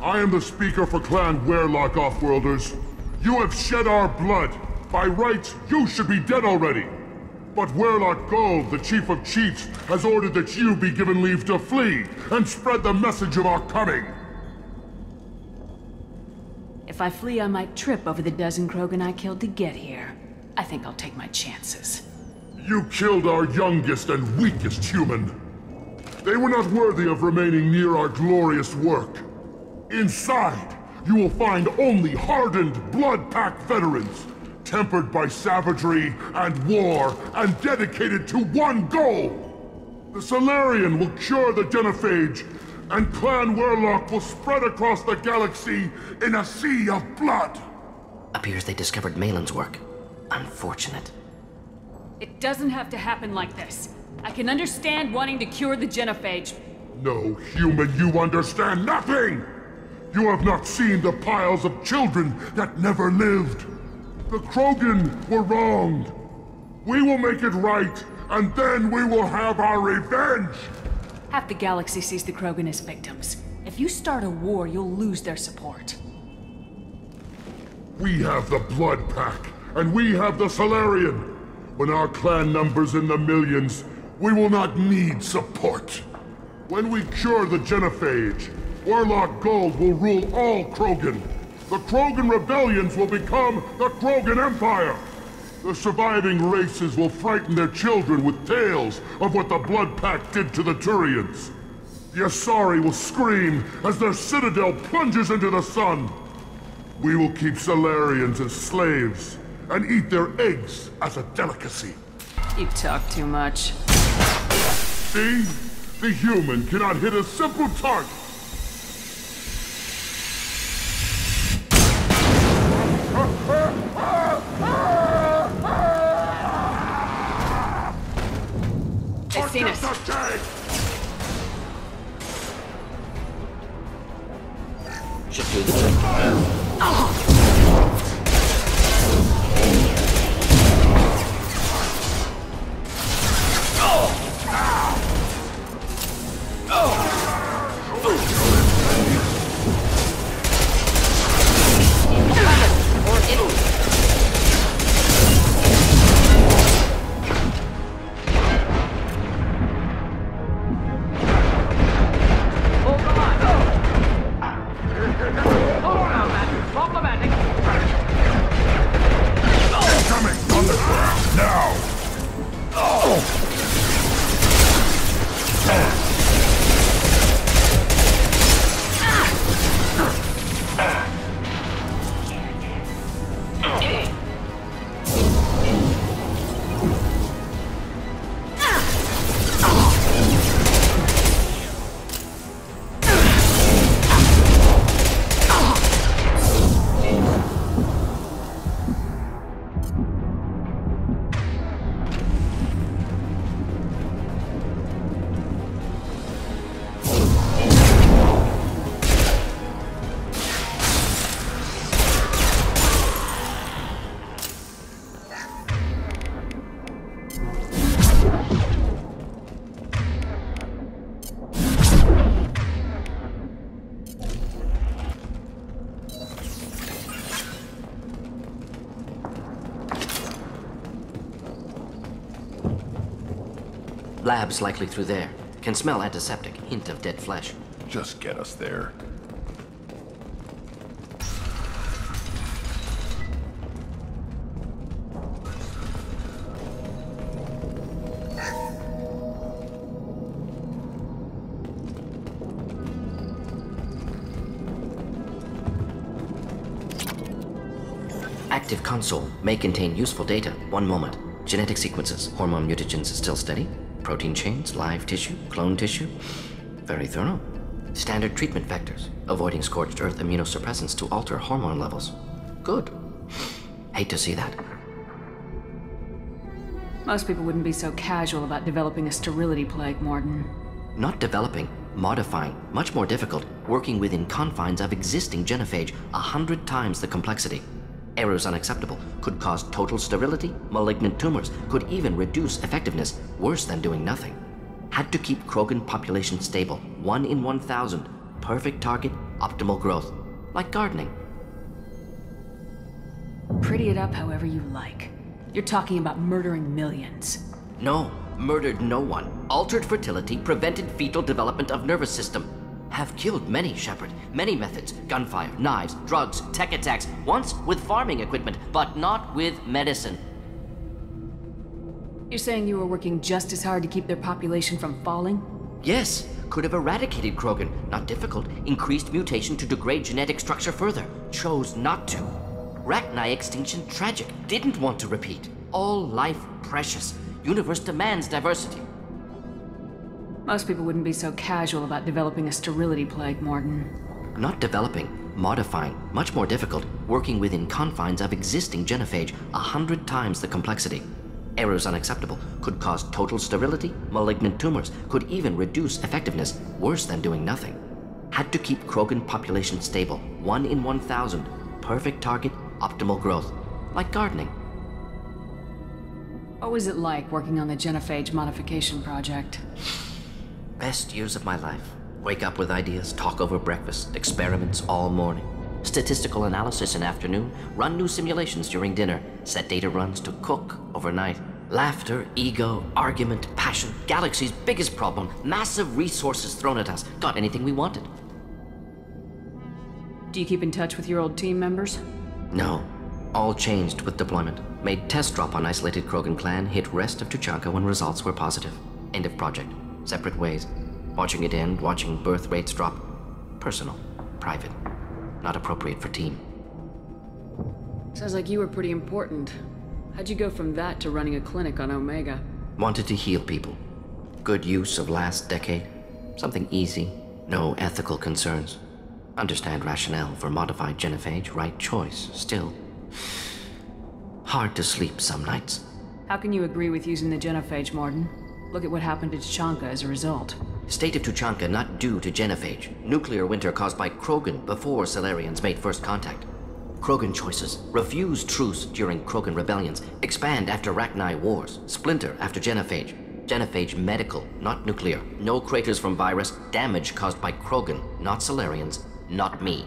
I am the speaker for Clan Weyrloc, Offworlders. You have shed our blood. By rights, you should be dead already. But Weyrloc Gold, the Chief of Chiefs, has ordered that you be given leave to flee and spread the message of our coming. If I flee, I might trip over the dozen Krogan I killed to get here. I think I'll take my chances. You killed our youngest and weakest human. They were not worthy of remaining near our glorious work. Inside, you will find only hardened, blood-packed veterans, tempered by savagery and war, and dedicated to one goal! The Salarian will cure the Genophage, and Clan Weyrloc will spread across the galaxy in a sea of blood! Appears they discovered Maelon's work. Unfortunate. It doesn't have to happen like this. I can understand wanting to cure the Genophage. No, human, you understand nothing! You have not seen the piles of children that never lived. The Krogan were wronged. We will make it right, and then we will have our revenge! Half the galaxy sees the Krogan as victims. If you start a war, you'll lose their support. We have the Blood Pack, and we have the Salarian. When our clan numbers in the millions, we will not need support. When we cure the Genophage, Weyrloc Gold will rule all Krogan. The Krogan rebellions will become the Krogan Empire. The surviving races will frighten their children with tales of what the Blood Pack did to the Turians. The Asari will scream as their citadel plunges into the sun. We will keep Salarians as slaves and eat their eggs as a delicacy. You talk too much. See? The human cannot hit a simple target. They've seen us. Should do the trick. Lab's likely through there. Can smell antiseptic, hint of dead flesh. Just get us there. Active console may contain useful data. One moment. Genetic sequences. Hormone mutagens still steady. Protein chains, live tissue, clone tissue. Very thorough. Standard treatment vectors. Avoiding scorched earth immunosuppressants to alter hormone levels. Good. Hate to see that. Most people wouldn't be so casual about developing a sterility plague, Mordin. Not developing, modifying, much more difficult, working within confines of existing genophage, 100 times the complexity. Errors unacceptable, could cause total sterility, malignant tumors, could even reduce effectiveness, worse than doing nothing. Had to keep Krogan population stable, 1 in 1,000. Perfect target, optimal growth. Like gardening. Pretty it up however you like. You're talking about murdering millions. No, murdered no one. Altered fertility, prevented fetal development of nervous system. Have killed many, Shepard. Many methods. Gunfire, knives, drugs, tech attacks. Once with farming equipment, but not with medicine. You're saying you were working just as hard to keep their population from falling? Yes, could have eradicated Krogan. Not difficult. Increased mutation to degrade genetic structure further. Chose not to. Rachni extinction tragic. Didn't want to repeat. All life precious. Universe demands diversity. Most people wouldn't be so casual about developing a sterility plague, Mordin. Not developing, modifying, much more difficult, working within confines of existing genophage, 100 times the complexity. Errors unacceptable, could cause total sterility, malignant tumors, could even reduce effectiveness, worse than doing nothing. Had to keep Krogan population stable, 1 in 1,000, perfect target, optimal growth, like gardening. What was it like working on the genophage modification project? Best years of my life. Wake up with ideas, talk over breakfast, experiments all morning. Statistical analysis in afternoon, run new simulations during dinner, set data runs to cook overnight. Laughter, ego, argument, passion, galaxy's biggest problem, massive resources thrown at us. Got anything we wanted. Do you keep in touch with your old team members? No. All changed with deployment. Made test drop on isolated Krogan clan, hit rest of Tuchanka when results were positive. End of project. Separate ways. Watching it end, watching birth rates drop. Personal. Private. Not appropriate for team. Sounds like you were pretty important. How'd you go from that to running a clinic on Omega? Wanted to heal people. Good use of last decade. Something easy. No ethical concerns. Understand rationale for modified genophage, right choice. Still. Hard to sleep some nights. How can you agree with using the genophage, Mordin? Look at what happened to Tuchanka as a result. State of Tuchanka not due to genophage. Nuclear winter caused by Krogan before Salarians made first contact. Krogan choices. Refuse truce during Krogan rebellions. Expand after Rachni wars. Splinter after genophage. Genophage medical, not nuclear. No craters from virus. Damage caused by Krogan, not Salarians, not me.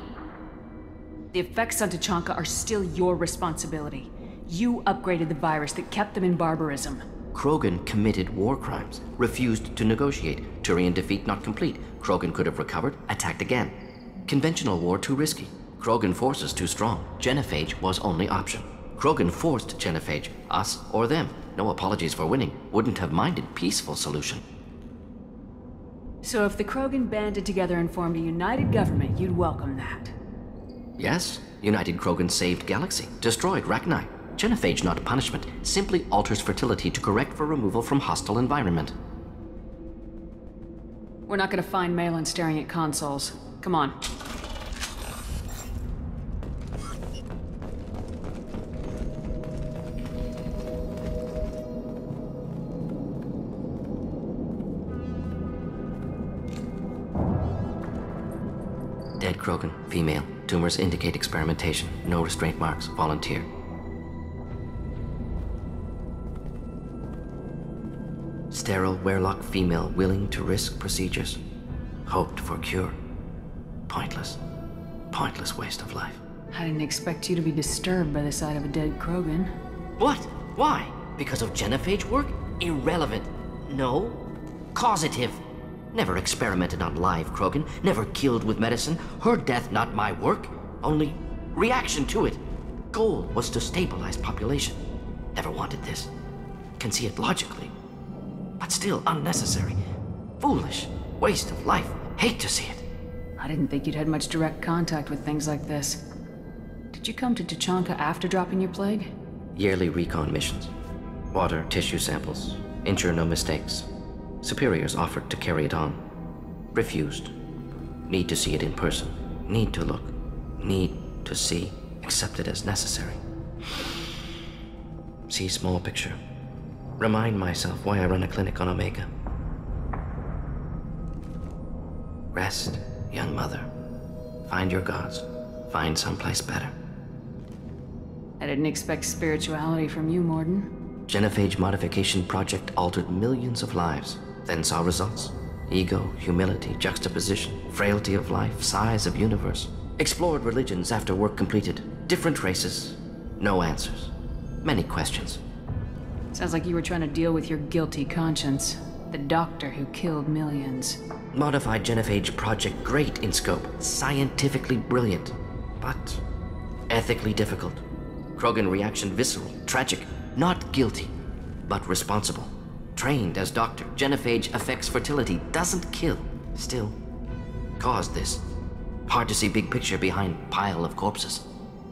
The effects on Tuchanka are still your responsibility. You upgraded the virus that kept them in barbarism. Krogan committed war crimes, refused to negotiate. Turian defeat not complete. Krogan could have recovered, attacked again. Conventional war too risky. Krogan forces too strong. Genophage was only option. Krogan forced genophage, us or them. No apologies for winning. Wouldn't have minded peaceful solution. So if the Krogan banded together and formed a united government, you'd welcome that? Yes, United Krogan saved Galaxy, destroyed Rachni. Genophage not punishment, simply alters fertility to correct for removal from hostile environment. We're not gonna find Malin staring at consoles. Come on. Dead Krogan, female. Tumors indicate experimentation. No restraint marks. Volunteer. Sterile Werelock female willing to risk procedures. Hoped for cure. Pointless. Pointless waste of life. I didn't expect you to be disturbed by the sight of a dead Krogan. What? Why? Because of genophage work? Irrelevant. No. Causative. Never experimented on live Krogan. Never killed with medicine. Her death not my work. Only reaction to it. Goal was to stabilize population. Never wanted this. Can see it logically. But still unnecessary. Foolish. Waste of life. Hate to see it. I didn't think you'd had much direct contact with things like this. Did you come to Tuchanka after dropping your plague? Yearly recon missions. Water, tissue samples. Ensure no mistakes. Superiors offered to carry it on. Refused. Need to see it in person. Need to look. Need to see. Accepted as necessary. See small picture. Remind myself why I run a clinic on Omega. Rest, young mother. Find your gods. Find someplace better. I didn't expect spirituality from you, Mordin. Genophage modification project altered millions of lives, then saw results. Ego, humility, juxtaposition, frailty of life, size of universe. Explored religions after work completed. Different races. No answers. Many questions. Sounds like you were trying to deal with your guilty conscience. The doctor who killed millions. Modified genophage project, great in scope. Scientifically brilliant. But ethically difficult. Krogan reaction visceral, tragic. Not guilty, but responsible. Trained as doctor, genophage affects fertility, doesn't kill. Still, caused this. Hard to see big picture behind pile of corpses.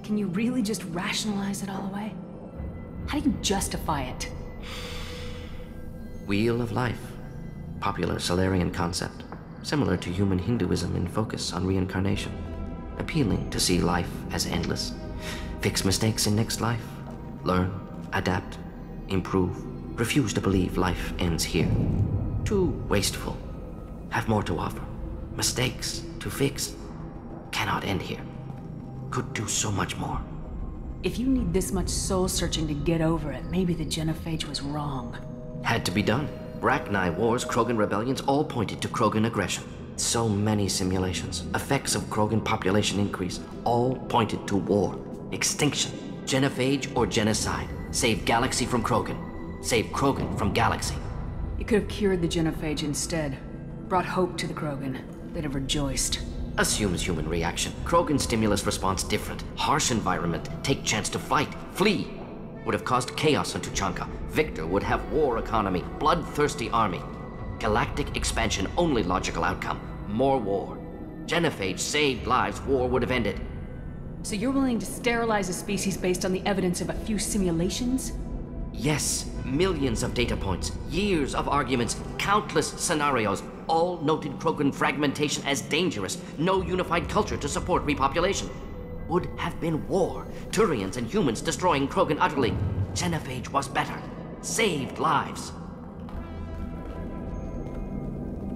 Can you really just rationalize it all away? How do you justify it? Wheel of life. Popular Solarian concept. Similar to human Hinduism in focus on reincarnation. Appealing to see life as endless. Fix mistakes in next life. Learn, adapt, improve. Refuse to believe life ends here. Too wasteful. Have more to offer. Mistakes to fix. Cannot end here. Could do so much more. If you need this much soul-searching to get over it, maybe the genophage was wrong. Had to be done. Rachni wars, Krogan rebellions, all pointed to Krogan aggression. So many simulations, effects of Krogan population increase, all pointed to war, extinction, genophage or genocide. Save galaxy from Krogan. Save Krogan from galaxy. You could have cured the genophage instead. Brought hope to the Krogan. They'd have rejoiced. Assumes human reaction. Krogan stimulus response different. Harsh environment. Take chance to fight. Flee. Would have caused chaos on Tuchanka. Victor would have war economy. Bloodthirsty army. Galactic expansion only logical outcome. More war. Genophage saved lives. War would have ended. So you're willing to sterilize a species based on the evidence of a few simulations? Yes. Millions of data points. Years of arguments. Countless scenarios. All noted Krogan fragmentation as dangerous. No unified culture to support repopulation. Would have been war. Turians and humans destroying Krogan utterly. Genophage was better. Saved lives.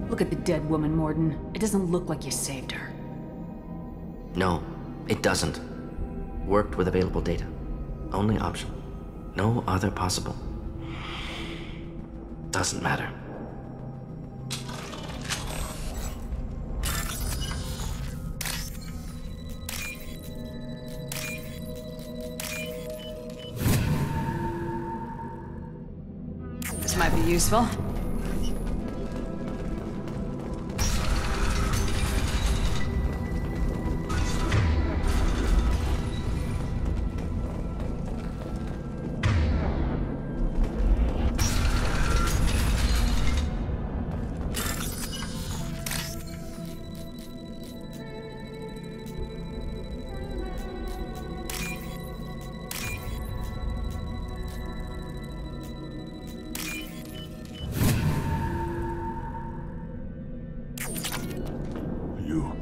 Look at the dead woman, Mordin. It doesn't look like you saved her. No, it doesn't. Worked with available data. Only option. No other possible. Doesn't matter. This might be useful.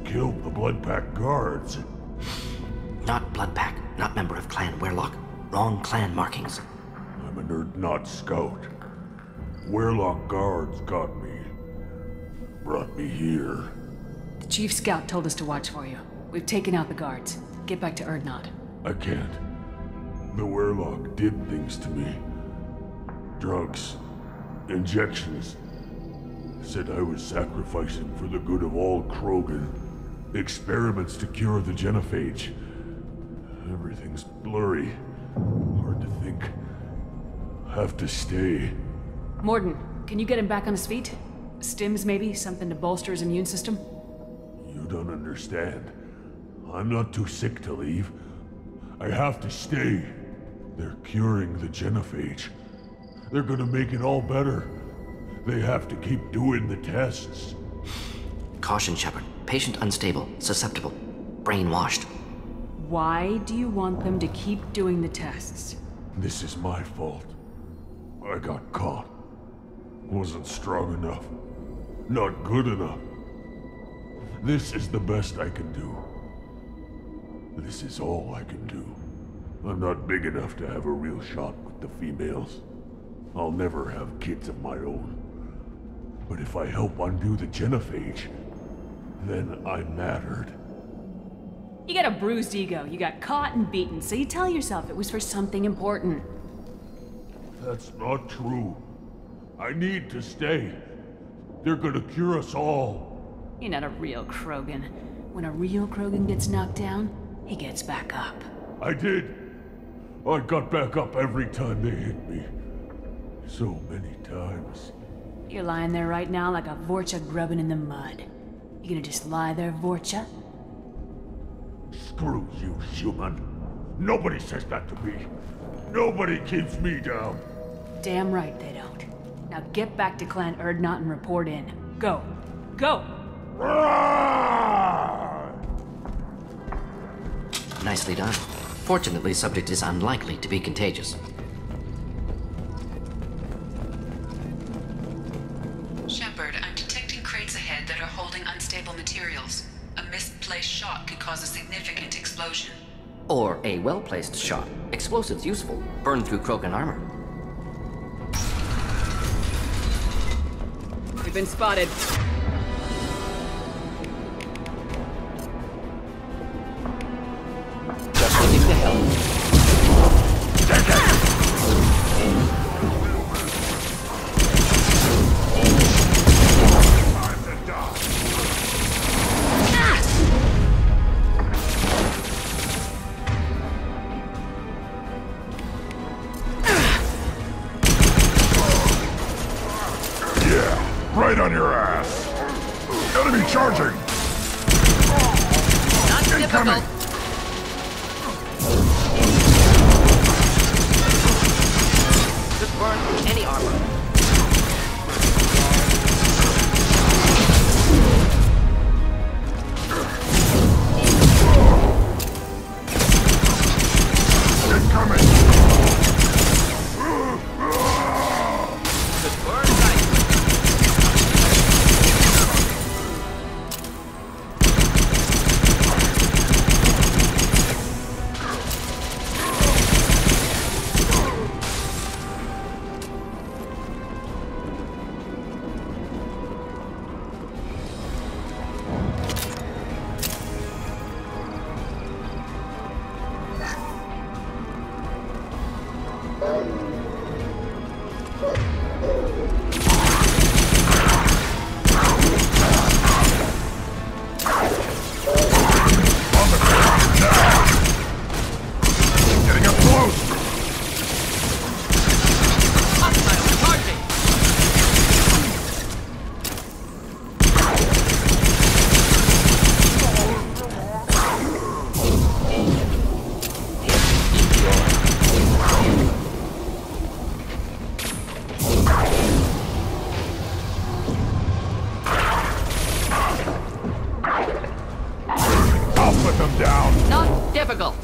Killed the Bloodpack guards. Not Bloodpack, not member of Clan Werlock. Wrong clan markings. I'm a Nerd-Not scout. Werlock guards got me. Brought me here. The Chief Scout told us to watch for you. We've taken out the guards. Get back to Urdnot. I can't. The Werlock did things to me. Drugs. Injections. Said I was sacrificing for the good of all Krogan. Experiments to cure the genophage. Everything's blurry. Hard to think. Have to stay. Mordin, can you get him back on his feet? Stims, maybe? Something to bolster his immune system? You don't understand. I'm not too sick to leave. I have to stay. They're curing the genophage. They're gonna make it all better. They have to keep doing the tests. Caution, Shepard. Patient unstable, susceptible, brainwashed. Why do you want them to keep doing the tests? This is my fault. I got caught. Wasn't strong enough. Not good enough. This is the best I can do. This is all I can do. I'm not big enough to have a real shot with the females. I'll never have kids of my own. But if I help undo the genophage, then I mattered. You got a bruised ego. You got caught and beaten, so you tell yourself it was for something important. That's not true. I need to stay. They're gonna cure us all. You're not a real Krogan. When a real Krogan gets knocked down, he gets back up. I did. I got back up every time they hit me. So many times. You're lying there right now like a Vorcha grubbing in the mud. You gonna just lie there, Vorcha? Screw you, human. Nobody says that to me. Nobody keeps me down. Damn right they don't. Now get back to Clan Urdnot and report in. Go. Go! Nicely done. Fortunately, subject is unlikely to be contagious. Shepard, I'm detecting crates ahead that are holding unstable materials. A misplaced shot could cause a significant explosion. Or a well-placed shot. Explosives useful. Burn through Krogan armor. We've been spotted. Just looking to help. Yeah, right on your ass. Enemy charging. Not Incoming. difficult. Just burn through any armor. Incoming. Just burn tight. Getting up close. Hostile charging. I'll put them down. Not difficult.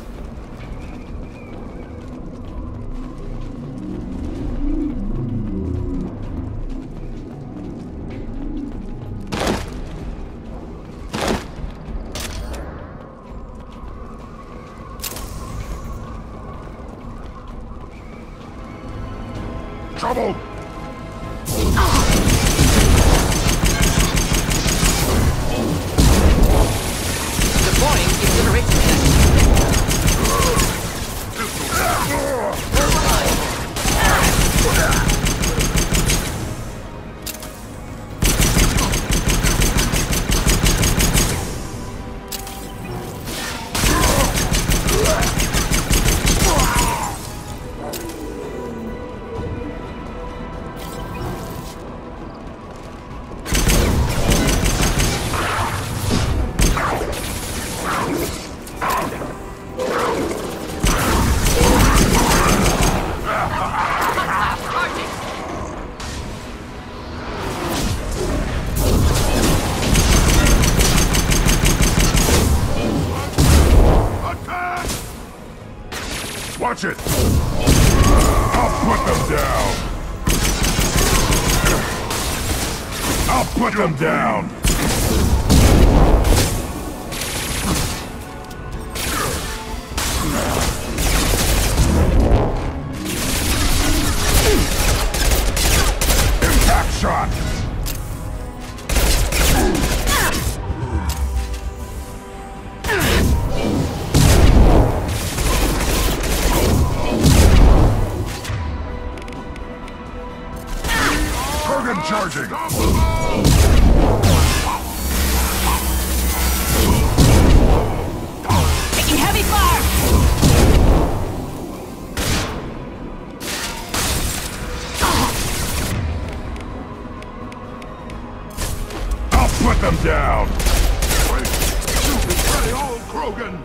Trouble. Deploying incineration Attack! Watch it. I'll put them down. I'll put them down. Impact shot. Krogan charging! Taking heavy fire! I'll put them down! Wait! You betray all Krogan!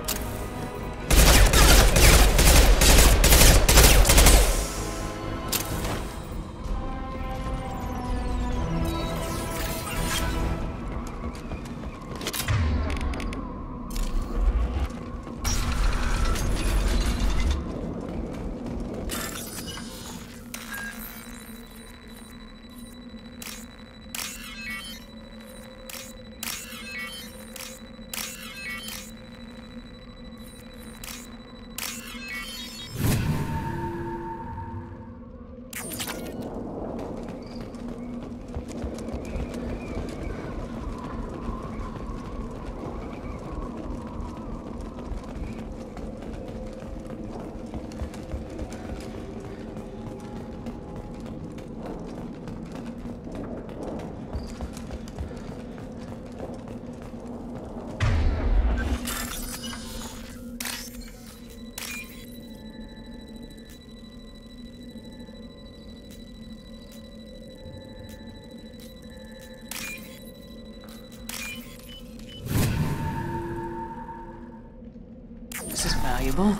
This is valuable.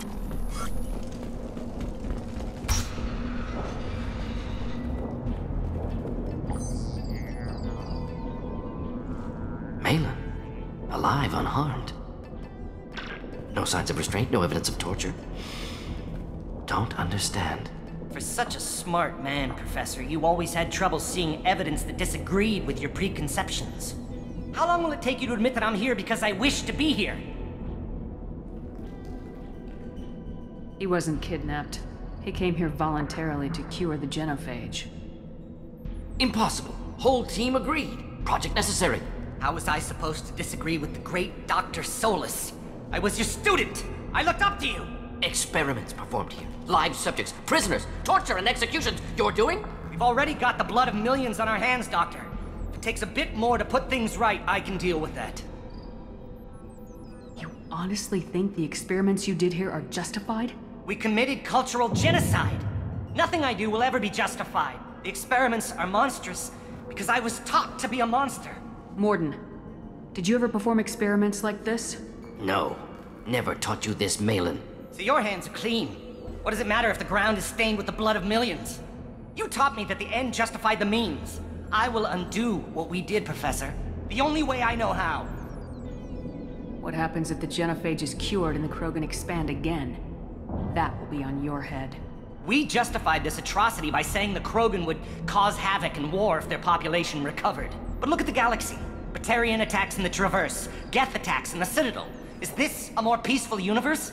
Malin, alive, unharmed. No signs of restraint, no evidence of torture. Don't understand. For such a smart man, Professor, you always had trouble seeing evidence that disagreed with your preconceptions. How long will it take you to admit that I'm here because I wish to be here? He wasn't kidnapped. He came here voluntarily to cure the genophage. Impossible. Whole team agreed. Project necessary. How was I supposed to disagree with the great Dr. Solus? I was your student! I looked up to you! Experiments performed here. Live subjects, prisoners, torture and executions. You're doing? We've already got the blood of millions on our hands, Doctor. If it takes a bit more to put things right, I can deal with that. You honestly think the experiments you did here are justified? We committed cultural genocide. Nothing I do will ever be justified. The experiments are monstrous because I was taught to be a monster. Mordin, did you ever perform experiments like this? No. Never taught you this, Malin. So your hands are clean. What does it matter if the ground is stained with the blood of millions? You taught me that the end justified the means. I will undo what we did, Professor. The only way I know how. What happens if the genophage is cured and the Krogan expand again? That will be on your head. We justified this atrocity by saying the Krogan would cause havoc and war if their population recovered. But look at the galaxy. Batarian attacks in the Traverse, Geth attacks in the Citadel. Is this a more peaceful universe?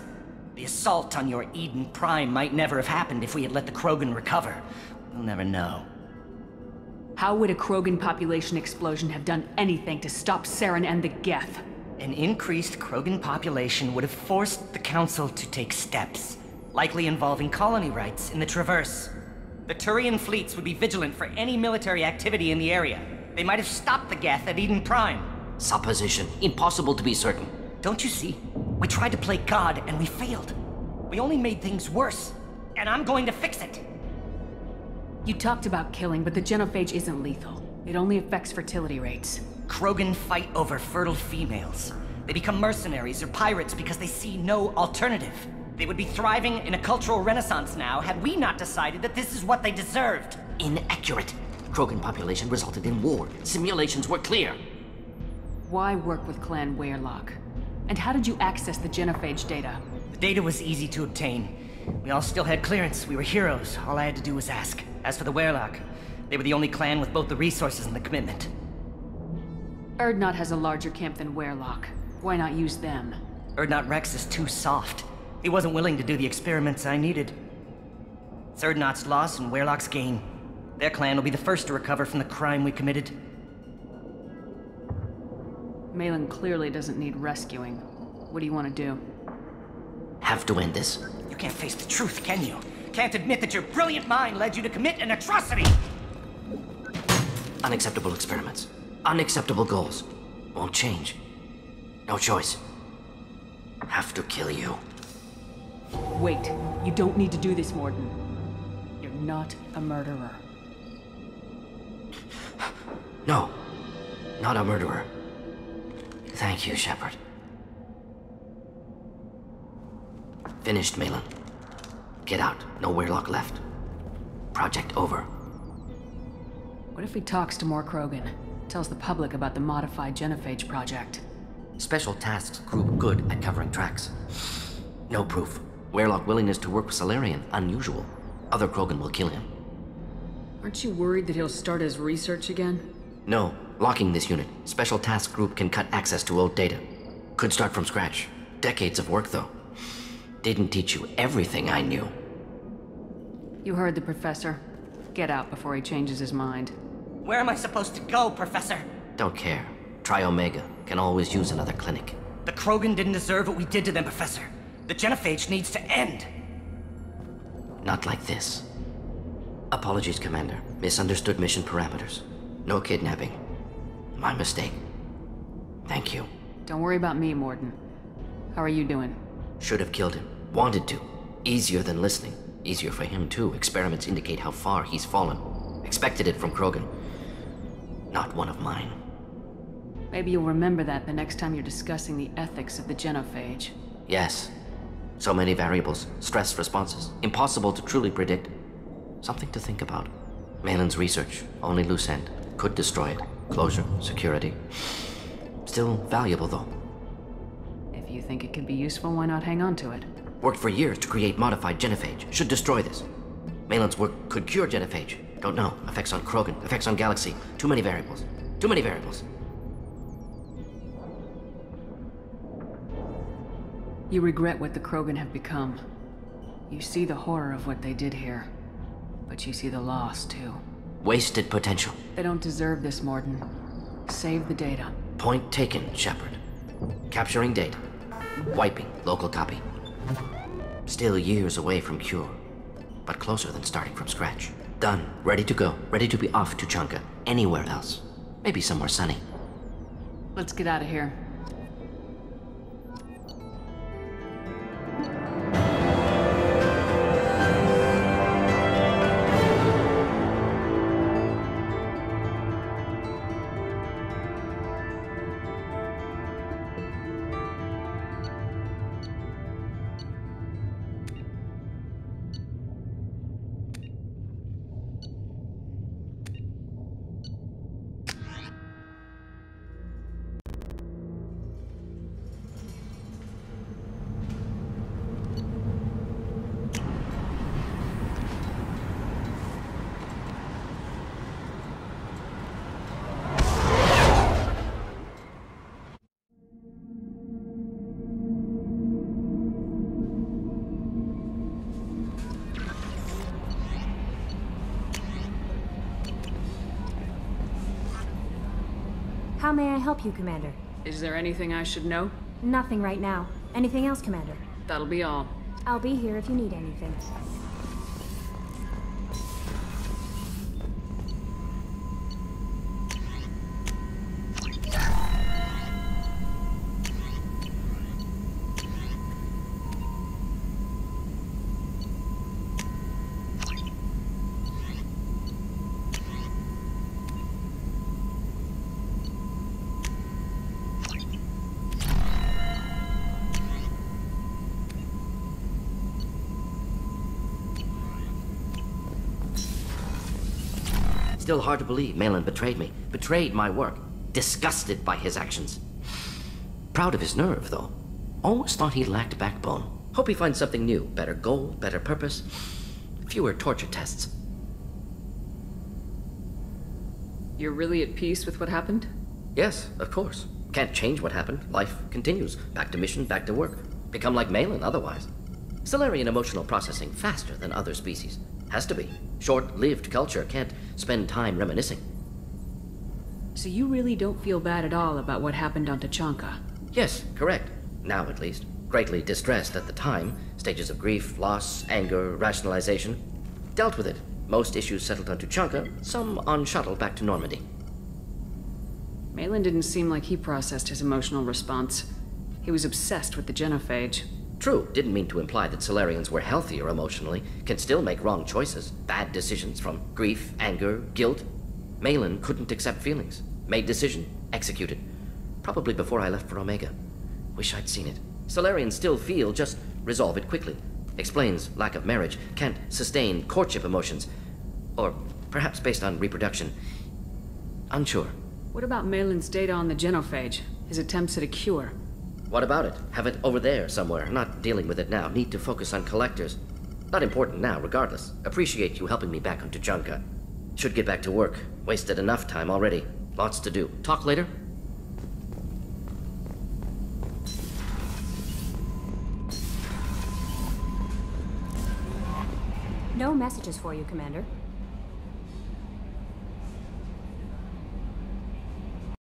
The assault on your Eden Prime might never have happened if we had let the Krogan recover. We'll never know. How would a Krogan population explosion have done anything to stop Saren and the Geth? An increased Krogan population would have forced the Council to take steps, likely involving colony rights in the Traverse. The Turian fleets would be vigilant for any military activity in the area. They might have stopped the Geth at Eden Prime. Supposition. Impossible to be certain. Don't you see? We tried to play God and we failed. We only made things worse. And I'm going to fix it. You talked about killing, but the genophage isn't lethal. It only affects fertility rates. Krogan fight over fertile females. They become mercenaries or pirates because they see no alternative. They would be thriving in a cultural renaissance now had we not decided that this is what they deserved. Inaccurate. Krogan population resulted in war. Simulations were clear. Why work with Clan Weyrloc? And how did you access the genophage data? The data was easy to obtain. We all still had clearance. We were heroes. All I had to do was ask. As for the Weyrloc, they were the only clan with both the resources and the commitment. Urdnot has a larger camp than Weyrloc. Why not use them? Urdnot Rex is too soft. He wasn't willing to do the experiments I needed. It's Urdnot's loss and Weyrloc's gain. Their clan will be the first to recover from the crime we committed. Malin clearly doesn't need rescuing. What do you want to do? Have to end this. You can't face the truth, can you? Can't admit that your brilliant mind led you to commit an atrocity! Unacceptable experiments. Unacceptable goals. Won't change. No choice. Have to kill you. Wait. You don't need to do this, Mordin. You're not a murderer. No. Not a murderer. Thank you, Shepard. Finished, Malin. Get out. No Weirlock left. Project over. What if he talks to more Krogan? Tells the public about the modified Genophage project? Special tasks group good at covering tracks. No proof. Weirlock willingness to work with Salarian, unusual. Other Krogan will kill him. Aren't you worried that he'll start his research again? No. Locking this unit. Special task group can cut access to old data. Could start from scratch. Decades of work, though. Didn't teach you everything I knew. You heard the professor. Get out before he changes his mind. Where am I supposed to go, Professor? Don't care. Try Omega. Can always use another clinic. The Krogan didn't deserve what we did to them, Professor. The Genophage needs to end. Not like this. Apologies, Commander. Misunderstood mission parameters. No kidnapping. My mistake. Thank you. Don't worry about me, Mordin. How are you doing? Should have killed him. Wanted to. Easier than listening. Easier for him, too. Experiments indicate how far he's fallen. Expected it from Krogan. Not one of mine. Maybe you'll remember that the next time you're discussing the ethics of the Genophage. Yes. So many variables. Stress responses. Impossible to truly predict. Something to think about. Malin's research. Only loose end. Could destroy it. Closure. Security. Still valuable, though. If you think it could be useful, why not hang on to it? Worked for years to create modified Genophage. Should destroy this. Malin's work could cure Genophage. Don't know. Effects on Krogan. Effects on Galaxy. Too many variables. Too many variables. You regret what the Krogan have become. You see the horror of what they did here. But you see the loss, too. Wasted potential. They don't deserve this, Mordin. Save the data. Point taken, Shepard. Capturing data. Wiping local copy. Still years away from cure. But closer than starting from scratch. Done. Ready to go. Ready to be off to Chunka. Anywhere else. Maybe somewhere sunny. Let's get out of here. How may I help you, Commander? Is there anything I should know? Nothing right now. Anything else, Commander? That'll be all. I'll be here if you need anything. Still hard to believe Malin betrayed me. Betrayed my work. Disgusted by his actions. Proud of his nerve, though. Always thought he lacked backbone. Hope he finds something new. Better goal, better purpose. Fewer torture tests. You're really at peace with what happened? Yes, of course. Can't change what happened. Life continues. Back to mission, back to work. Become like Malin otherwise. Salarian emotional processing faster than other species. Has to be. Short-lived culture can't spend time reminiscing. So you really don't feel bad at all about what happened on Tuchanka? Yes, correct. Now at least. Greatly distressed at the time. Stages of grief, loss, anger, rationalization. Dealt with it. Most issues settled on Tuchanka, some on shuttle back to Normandy. Malin didn't seem like he processed his emotional response. He was obsessed with the genophage. True, didn't mean to imply that Solarians were healthier emotionally, can still make wrong choices, bad decisions from grief, anger, guilt. Malin couldn't accept feelings. Made decision, executed. Probably before I left for Omega. Wish I'd seen it. Solarians still feel, just resolve it quickly. Explains lack of marriage, can't sustain courtship emotions. Or perhaps based on reproduction. Unsure. What about Malin's data on the genophage? His attempts at a cure? What about it? Have it over there somewhere. Not dealing with it now. Need to focus on collectors. Not important now, regardless. Appreciate you helping me back on Tuchanka. Should get back to work. Wasted enough time already. Lots to do. Talk later? No messages for you, Commander.